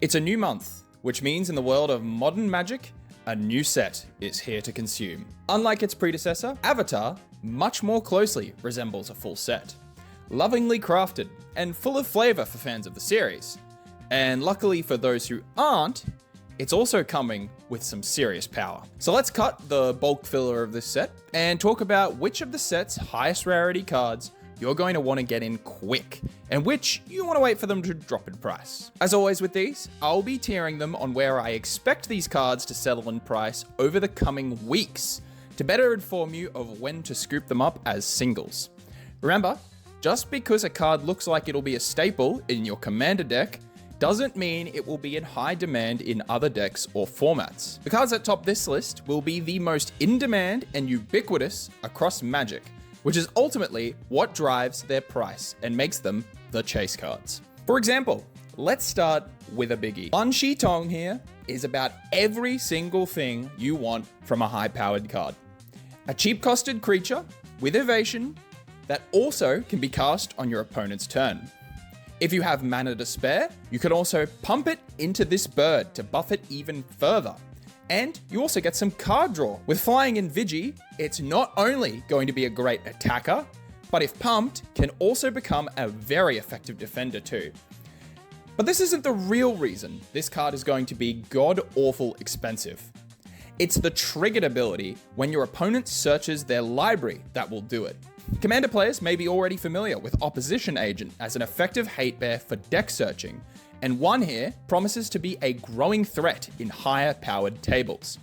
It's a new month, which means in the world of modern magic, a new set is here to consume. Unlike its predecessor, Avatar much more closely resembles a full set. Lovingly crafted and full of flavor for fans of the series. And luckily for those who aren't, it's also coming with some serious power. So let's cut the bulk filler of this set and talk about which of the set's highest rarity cards you're going to want to get in quick, and which you want to wait for them to drop in price. As always with these, I'll be tiering them on where I expect these cards to settle in price over the coming weeks, to better inform you of when to scoop them up as singles. Remember, just because a card looks like it'll be a staple in your Commander deck, doesn't mean it will be in high demand in other decks or formats. The cards that top this list will be the most in demand and ubiquitous across Magic, which is ultimately what drives their price and makes them the chase cards. For example, let's start with a biggie. Wan Shi Tong here is about every single thing you want from a high-powered card. A cheap-costed creature with evasion that also can be cast on your opponent's turn. If you have mana to spare, you can also pump it into this bird to buff it even further. And you also get some card draw. With Flying in Vigi, it's not only going to be a great attacker, but if pumped, can also become a very effective defender too. But this isn't the real reason this card is going to be god-awful expensive. It's the triggered ability when your opponent searches their library that will do it. Commander players may be already familiar with Opposition Agent as an effective hate bear for deck searching, and one here promises to be a growing threat in higher powered tables.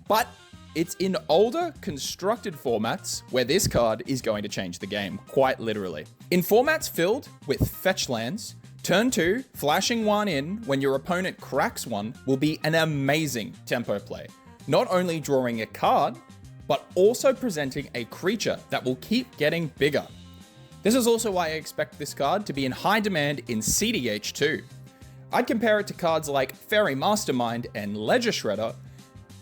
But it's in older constructed formats where this card is going to change the game, quite literally. In formats filled with fetch lands, turn 2, flashing one in when your opponent cracks one will be an amazing tempo play. Not only drawing a card, but also presenting a creature that will keep getting bigger. This is also why I expect this card to be in high demand in CDH too. I'd compare it to cards like Fairy Mastermind and Ledger Shredder,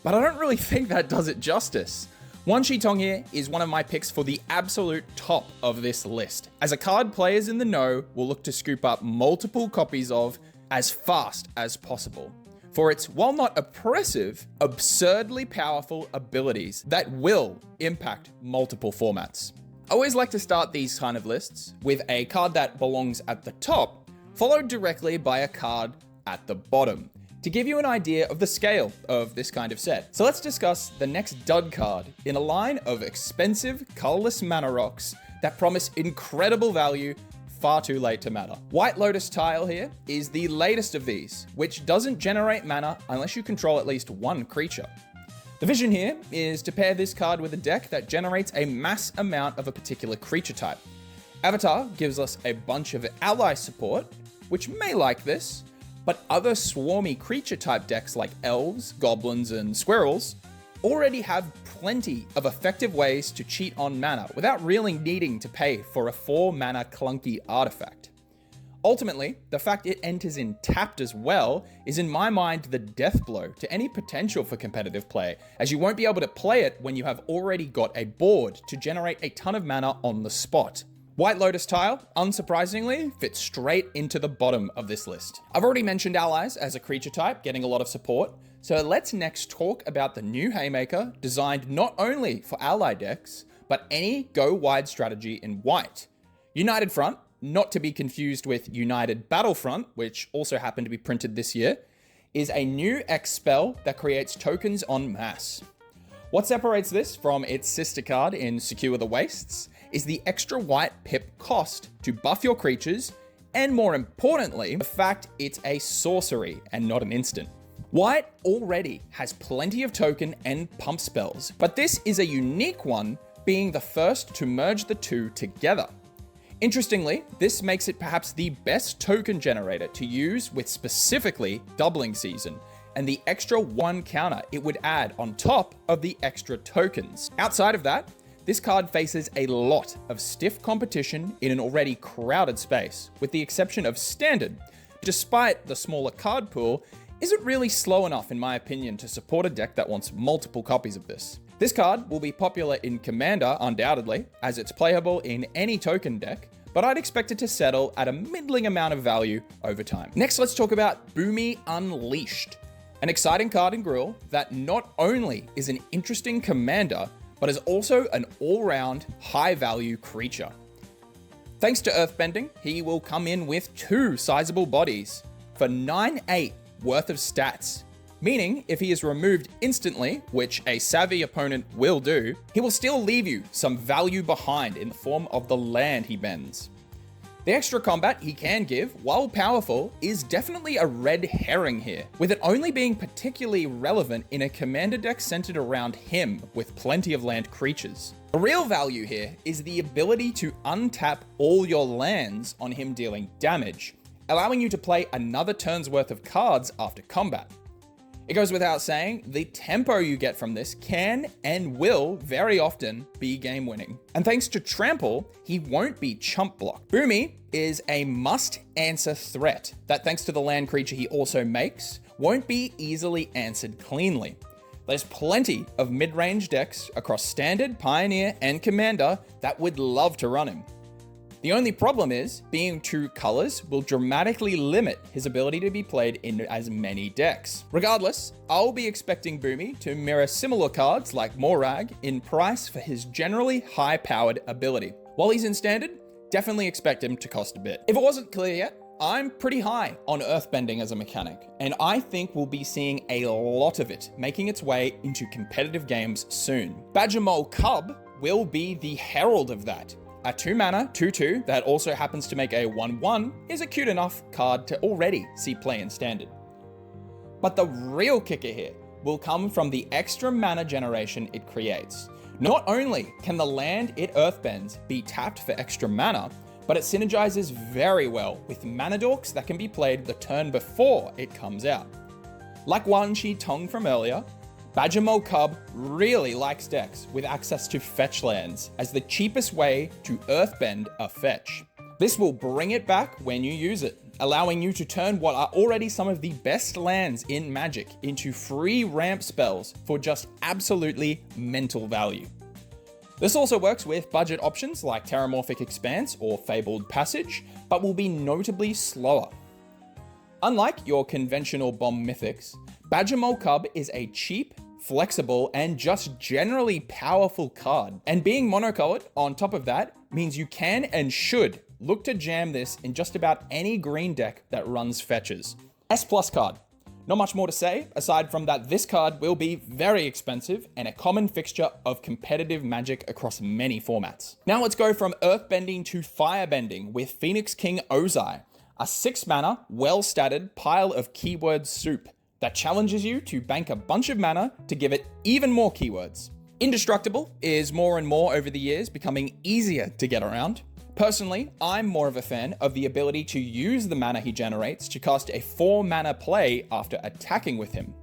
but I don't really think that does it justice. Wan Shi Tong here is one of my picks for the absolute top of this list, as a card players in the know will look to scoop up multiple copies of as fast as possible, for its, while not oppressive, absurdly powerful abilities that will impact multiple formats. I always like to start these kind of lists with a card that belongs at the top, followed directly by a card at the bottom, to give you an idea of the scale of this kind of set. So let's discuss the next dud card in a line of expensive, colorless mana rocks that promise incredible value far too late to matter. White Lotus Tile here is the latest of these, which doesn't generate mana unless you control at least one creature. The vision here is to pair this card with a deck that generates a mass amount of a particular creature type. Avatar gives us a bunch of ally support, which may like this, but other swarmy creature type decks like elves, goblins, and squirrels already have plenty of effective ways to cheat on mana without really needing to pay for a 4 mana clunky artifact. Ultimately, the fact it enters in tapped as well is in my mind the death blow to any potential for competitive play, as you won't be able to play it when you have already got a board to generate a ton of mana on the spot. White Lotus Tile, unsurprisingly, fits straight into the bottom of this list. I've already mentioned allies as a creature type getting a lot of support, so let's next talk about the new Haymaker designed not only for ally decks, but any go-wide strategy in white. United Front, not to be confused with United Battlefront, which also happened to be printed this year, is a new X spell that creates tokens en masse. What separates this from its sister card in Secure the Wastes is the extra white pip cost to buff your creatures, and more importantly, the fact it's a sorcery and not an instant. White already has plenty of token and pump spells, but this is a unique one, being the first to merge the two together. Interestingly, this makes it perhaps the best token generator to use with specifically Doubling Season, and the extra 1 counter it would add on top of the extra tokens. Outside of that, this card faces a lot of stiff competition in an already crowded space, with the exception of Standard. Despite the smaller card pool, isn't really slow enough in my opinion to support a deck that wants multiple copies of this. This card will be popular in Commander undoubtedly, as it's playable in any token deck, but I'd expect it to settle at a middling amount of value over time. Next, let's talk about Bumi Unleashed, an exciting card in Gruul that not only is an interesting commander, but is also an all-round high-value creature. Thanks to Earthbending, he will come in with 2 sizable bodies for 9/8 worth of stats, meaning if he is removed instantly, which a savvy opponent will do, he will still leave you some value behind in the form of the land he bends. The extra combat he can give, while powerful, is definitely a red herring here, with it only being particularly relevant in a commander deck centered around him with plenty of land creatures. The real value here is the ability to untap all your lands on him dealing damage, allowing you to play another turn's worth of cards after combat. It goes without saying, the tempo you get from this can and will very often be game winning. And thanks to Trample, he won't be chump blocked. Bumi is a must answer threat that, thanks to the land creature he also makes, won't be easily answered cleanly. There's plenty of mid-range decks across Standard, Pioneer, and Commander that would love to run him. The only problem is, being 2 colors will dramatically limit his ability to be played in as many decks. Regardless, I'll be expecting Bumi to mirror similar cards like Morag in price for his generally high-powered ability. While he's in Standard, definitely expect him to cost a bit. If it wasn't clear yet, I'm pretty high on Earthbending as a mechanic, and I think we'll be seeing a lot of it making its way into competitive games soon. Badgermole Cub will be the herald of that. A 2-mana, 2/2 that also happens to make a 1/1 is a cute enough card to already see play in Standard. But the real kicker here will come from the extra mana generation it creates. Not only can the land it earthbends be tapped for extra mana, but it synergizes very well with mana dorks that can be played the turn before it comes out. Like Wan Shi Tong from earlier, Badgermole Cub really likes decks with access to fetch lands as the cheapest way to earthbend a fetch. This will bring it back when you use it, allowing you to turn what are already some of the best lands in Magic into free ramp spells for just absolutely mental value. This also works with budget options like Terramorphic Expanse or Fabled Passage, but will be notably slower. Unlike your conventional bomb mythics, Badgermole Cub is a cheap, flexible, and just generally powerful card. And being monocolored on top of that means you can and should look to jam this in just about any green deck that runs fetches. S+ card. Not much more to say, aside from that this card will be very expensive and a common fixture of competitive Magic across many formats. Now let's go from Earthbending to Firebending with Phoenix King Ozai, a 6-mana, well-statted pile of keyword soup that challenges you to bank a bunch of mana to give it even more keywords. Indestructible is more and more over the years becoming easier to get around. Personally, I'm more of a fan of the ability to use the mana he generates to cast a 4-mana play after attacking with him.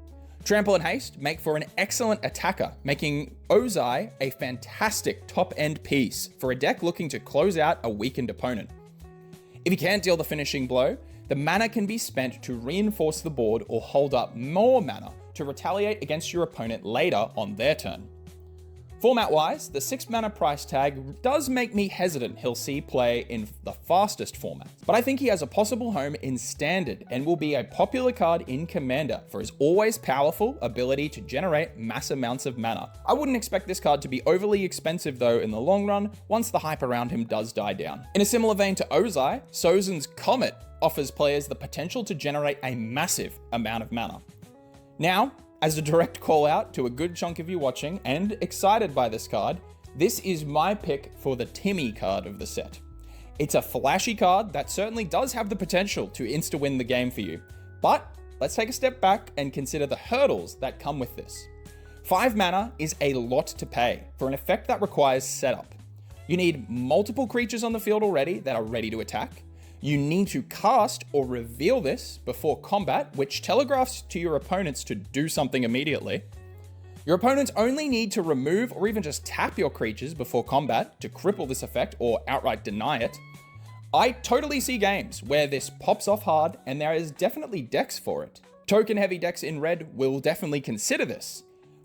Trample and Haste make for an excellent attacker, making Ozai a fantastic top-end piece for a deck looking to close out a weakened opponent. If he can't deal the finishing blow, the mana can be spent to reinforce the board or hold up more mana to retaliate against your opponent later on their turn. Format-wise, the 6-mana price tag does make me hesitant he'll see play in the fastest formats, but I think he has a possible home in Standard and will be a popular card in Commander for his always powerful ability to generate mass amounts of mana. I wouldn't expect this card to be overly expensive though in the long run, once the hype around him does die down. In a similar vein to Ozai, Sozin's Comet offers players the potential to generate a massive amount of mana. Now, as a direct call out to a good chunk of you watching and excited by this card, this is my pick for the Timmy card of the set. It's a flashy card that certainly does have the potential to insta-win the game for you, but let's take a step back and consider the hurdles that come with this. 5 mana is a lot to pay for an effect that requires setup. You need multiple creatures on the field already that are ready to attack. You need to cast or reveal this before combat, which telegraphs to your opponents to do something immediately. Your opponents only need to remove or even just tap your creatures before combat to cripple this effect or outright deny it. I totally see games where this pops off hard, and there is definitely decks for it. Token-heavy decks in red will definitely consider this,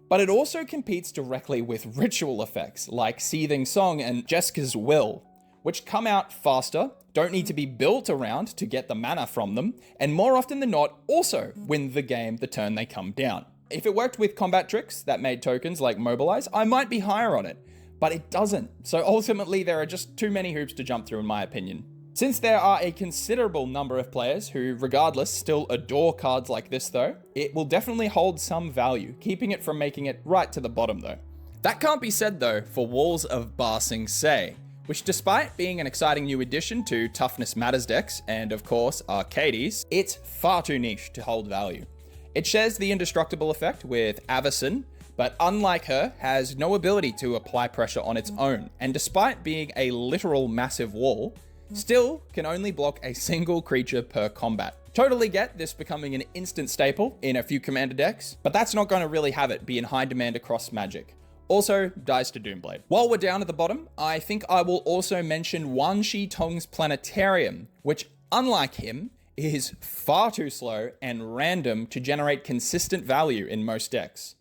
but it also competes directly with ritual effects like Seething Song and Jeska's Will, which come out faster, don't need to be built around to get the mana from them, and more often than not, also win the game the turn they come down. If it worked with combat tricks that made tokens like Mobilize, I might be higher on it, but it doesn't. So ultimately, there are just too many hoops to jump through in my opinion. Since there are a considerable number of players who, regardless, still adore cards like this though, it will definitely hold some value, keeping it from making it right to the bottom though. That can't be said though for Walls of Ba Sing Se, which despite being an exciting new addition to Toughness Matters decks, and of course Arcades, it's far too niche to hold value. It shares the indestructible effect with Avacyn, but unlike her, has no ability to apply pressure on its own, and despite being a literal massive wall, still can only block a single creature per combat. Totally get this becoming an instant staple in a few commander decks, but that's not going to really have it be in high demand across Magic. Also, dies to Doomblade. While we're down at the bottom, I think I will also mention Wan Shi Tong's Planetarium, which, unlike him, is far too slow and random to generate consistent value in most decks.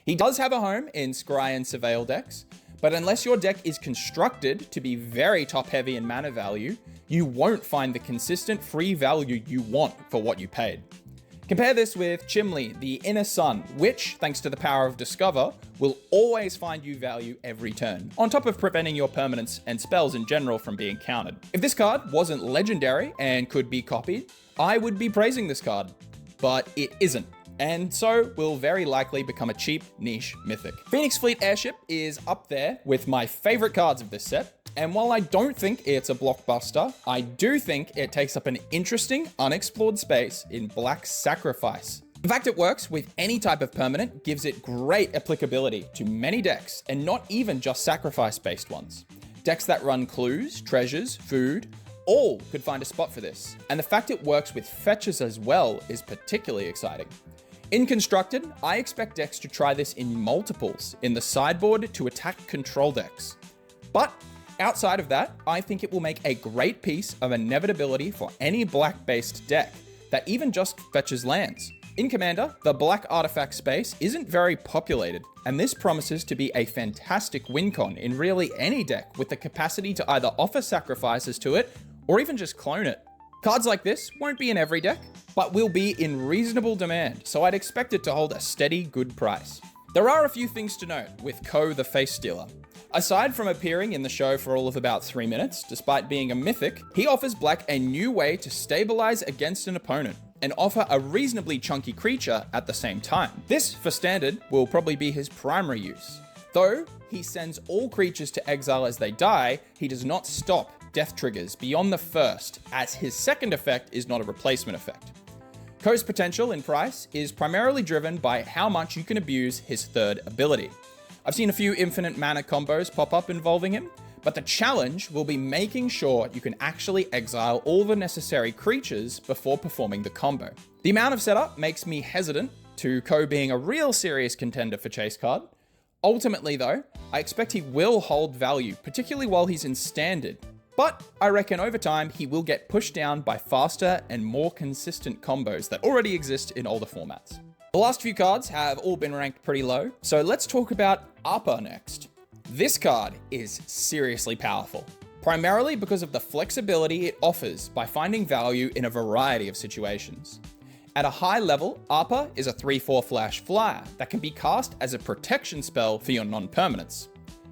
He does have a home in Scry and Surveil decks, but unless your deck is constructed to be very top heavy in mana value, you won't find the consistent free value you want for what you paid. Compare this with Chimley, the Inner Sun, which, thanks to the power of Discover, will always find you value every turn, on top of preventing your permanents and spells in general from being countered. If this card wasn't legendary and could be copied, I would be praising this card, but it isn't, and so will very likely become a cheap niche mythic. Phoenix Fleet Airship is up there with my favorite cards of this set, and while I don't think it's a blockbuster, I do think it takes up an interesting, unexplored space in Black Sacrifice. The fact it works with any type of permanent gives it great applicability to many decks, and not even just sacrifice-based ones. Decks that run clues, treasures, food, all could find a spot for this, and the fact it works with fetches as well is particularly exciting. In Constructed, I expect decks to try this in multiples in the sideboard to attack control decks. But outside of that, I think it will make a great piece of inevitability for any black-based deck that even just fetches lands. In Commander, the black artifact space isn't very populated, and this promises to be a fantastic win con in really any deck with the capacity to either offer sacrifices to it or even just clone it. Cards like this won't be in every deck, but will be in reasonable demand, so I'd expect it to hold a steady, good price. There are a few things to note with Ko the Face Stealer. Aside from appearing in the show for all of about 3 minutes, despite being a mythic, he offers black a new way to stabilize against an opponent and offer a reasonably chunky creature at the same time. This, for standard, will probably be his primary use. Though he sends all creatures to exile as they die, he does not stop death triggers beyond the first, as his second effect is not a replacement effect. Ko's potential in price is primarily driven by how much you can abuse his third ability. I've seen a few infinite mana combos pop up involving him, but the challenge will be making sure you can actually exile all the necessary creatures before performing the combo. The amount of setup makes me hesitant to Ko being a real serious contender for Chase Card. Ultimately though, I expect he will hold value, particularly while he's in standard. But I reckon over time, he will get pushed down by faster and more consistent combos that already exist in older formats. The last few cards have all been ranked pretty low, so let's talk about Appa next. This card is seriously powerful, primarily because of the flexibility it offers by finding value in a variety of situations. At a high level, Appa is a 3/4 flash flyer that can be cast as a protection spell for your non-permanents.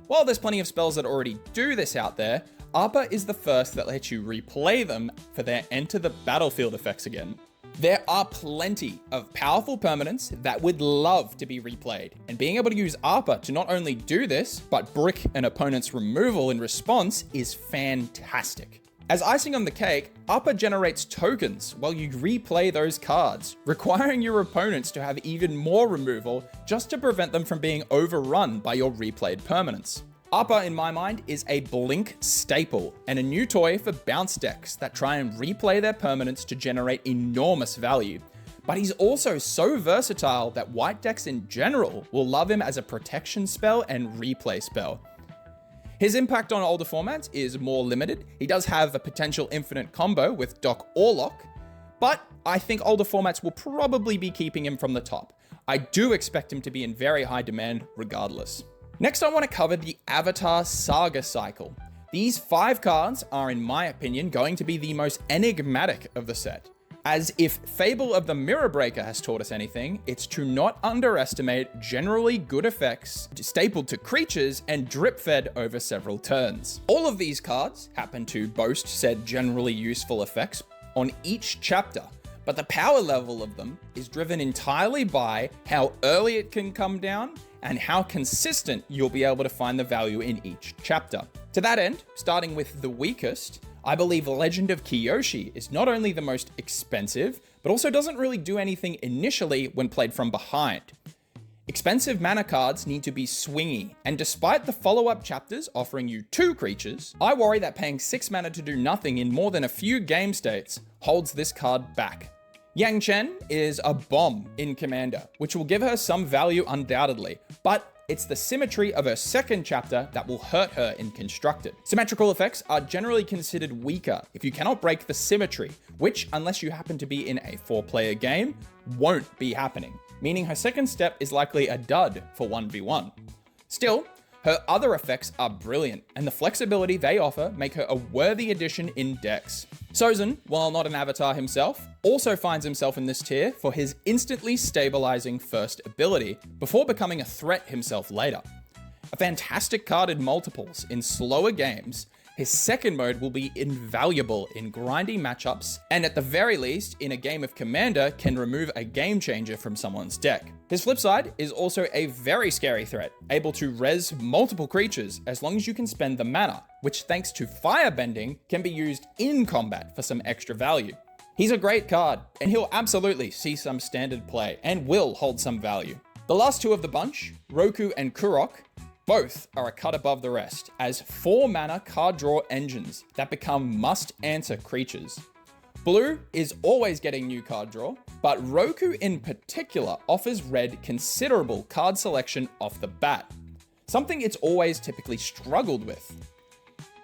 While there's plenty of spells that already do this out there, Appa is the first that lets you replay them for their enter the battlefield effects again. There are plenty of powerful permanents that would love to be replayed, and being able to use Appa to not only do this, but brick an opponent's removal in response is fantastic. As icing on the cake, Appa generates tokens while you replay those cards, requiring your opponents to have even more removal just to prevent them from being overrun by your replayed permanents. Appa, in my mind, is a blink staple and a new toy for bounce decks that try and replay their permanents to generate enormous value. But he's also so versatile that white decks in general will love him as a protection spell and replay spell. His impact on older formats is more limited. He does have a potential infinite combo with Doc Orlok, but I think older formats will probably be keeping him from the top. I do expect him to be in very high demand regardless. Next, I want to cover the Avatar Saga cycle. These 5 cards are, in my opinion, going to be the most enigmatic of the set. As if Fable of the Mirror Breaker has taught us anything, it's to not underestimate generally good effects stapled to creatures and drip-fed over several turns. All of these cards happen to boast said generally useful effects on each chapter, but the power level of them is driven entirely by how early it can come down and how consistent you'll be able to find the value in each chapter. To that end, starting with the weakest, I believe Legend of Kiyoshi is not only the most expensive, but also doesn't really do anything initially when played from behind. Expensive mana cards need to be swingy, and despite the follow-up chapters offering you 2 creatures, I worry that paying 6 mana to do nothing in more than a few game states holds this card back. Yang Chen is a bomb in Commander, which will give her some value undoubtedly, but it's the symmetry of her second chapter that will hurt her in Constructed. Symmetrical effects are generally considered weaker if you cannot break the symmetry, which, unless you happen to be in a 4-player game, won't be happening, meaning her second step is likely a dud for 1v1. Still, her other effects are brilliant, and the flexibility they offer make her a worthy addition in decks. Sozin, while not an avatar himself, also finds himself in this tier for his instantly stabilizing first ability, before becoming a threat himself later. A fantastic card in multiples in slower games, his second mode will be invaluable in grindy matchups, and at the very least, in a game of Commander, can remove a game changer from someone's deck. His flip side is also a very scary threat, able to res multiple creatures as long as you can spend the mana, which thanks to Firebending can be used in combat for some extra value. He's a great card, and he'll absolutely see some standard play, and will hold some value. The last 2 of the bunch, Roku and Kuruk, both are a cut above the rest, as 4 mana card draw engines that become must-answer creatures. Blue is always getting new card draw, but Roku in particular offers red considerable card selection off the bat, something it's always typically struggled with.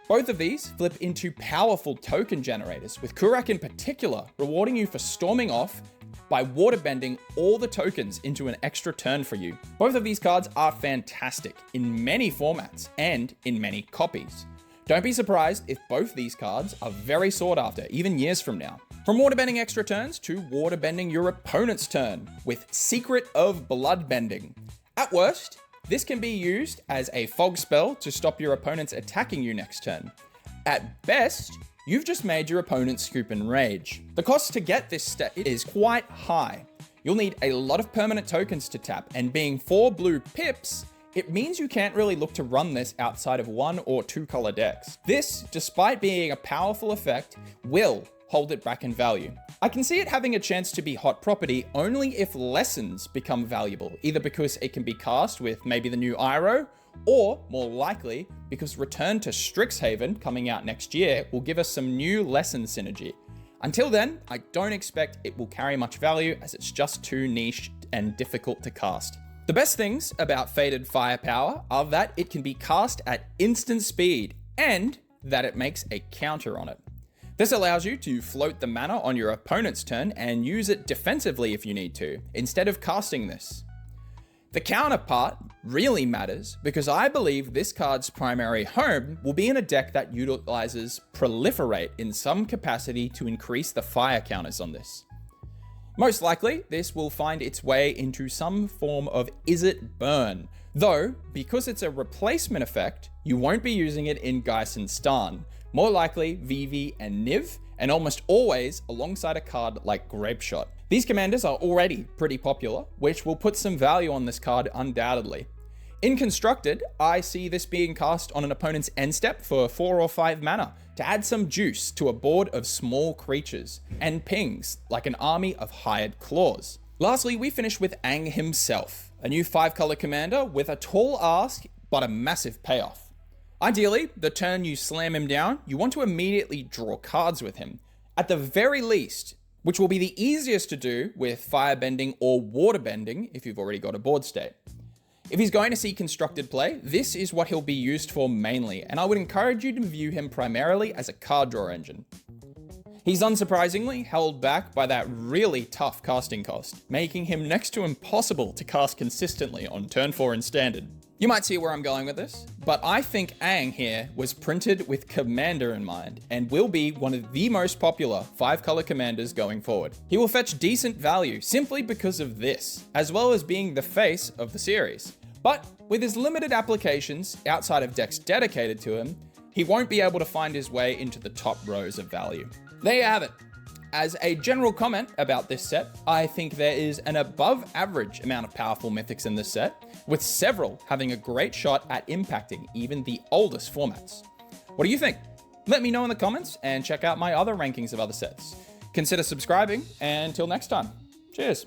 Both of these flip into powerful token generators, with Kuruk in particular rewarding you for storming off by waterbending all the tokens into an extra turn for you. Both of these cards are fantastic in many formats and in many copies. Don't be surprised if both these cards are very sought after, even years from now. From waterbending extra turns to waterbending your opponent's turn with Secret of Bloodbending. At worst, this can be used as a fog spell to stop your opponents attacking you next turn. At best, you've just made your opponent scoop and rage. The cost to get this stat is quite high. You'll need a lot of permanent tokens to tap, and being 4 blue pips, it means you can't really look to run this outside of 1 or 2 color decks. This, despite being a powerful effect, will hold it back in value. I can see it having a chance to be hot property only if lessons become valuable, either because it can be cast with maybe the new Iroh, or more likely because Return to Strixhaven coming out next year will give us some new lesson synergy. Until then, I don't expect it will carry much value, as it's just too niche and difficult to cast. The best things about Faded Firepower are that it can be cast at instant speed, and that it makes a counter on it. This allows you to float the mana on your opponent's turn and use it defensively if you need to, instead of casting this. The counterpart really matters because I believe this card's primary home will be in a deck that utilizes Proliferate in some capacity to increase the fire counters on this. Most likely, this will find its way into some form of Izzet Burn, though, because it's a replacement effect, you won't be using it in Geist and Stan, more likely Vivi and Niv, and almost always alongside a card like Grapeshot. These commanders are already pretty popular, which will put some value on this card undoubtedly. In Constructed, I see this being cast on an opponent's end step for 4 or 5 mana to add some juice to a board of small creatures, and pings like an army of hired claws. Lastly, we finish with Aang himself, a new 5-color commander with a tall ask but a massive payoff. Ideally, the turn you slam him down, you want to immediately draw cards with him. At the very least, which will be the easiest to do with Firebending or Waterbending if you've already got a board state. If he's going to see Constructed play, this is what he'll be used for mainly, and I would encourage you to view him primarily as a card draw engine. He's unsurprisingly held back by that really tough casting cost, making him next to impossible to cast consistently on turn 4 in Standard. You might see where I'm going with this, but I think Aang here was printed with Commander in mind and will be one of the most popular 5-color commanders going forward. He will fetch decent value simply because of this, as well as being the face of the series. But with his limited applications outside of decks dedicated to him, he won't be able to find his way into the top rows of value. There you have it. As a general comment about this set, I think there is an above average amount of powerful mythics in this set, with several having a great shot at impacting even the oldest formats. What do you think? Let me know in the comments and check out my other rankings of other sets. Consider subscribing, and until next time, cheers.